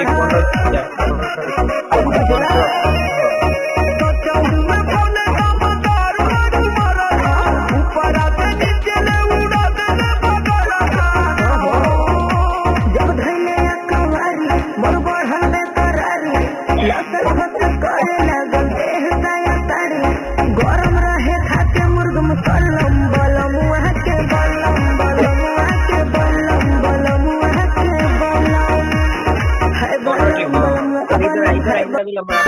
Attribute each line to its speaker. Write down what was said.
Speaker 1: एक मोटर
Speaker 2: गरम रहे खाते मुर्ग मुसलम बलम वहाँ के बलम बलम वहाँ के बलम बलम वहाँ के बलम है बलम बलम
Speaker 1: इधर इधर इधर भी लंबा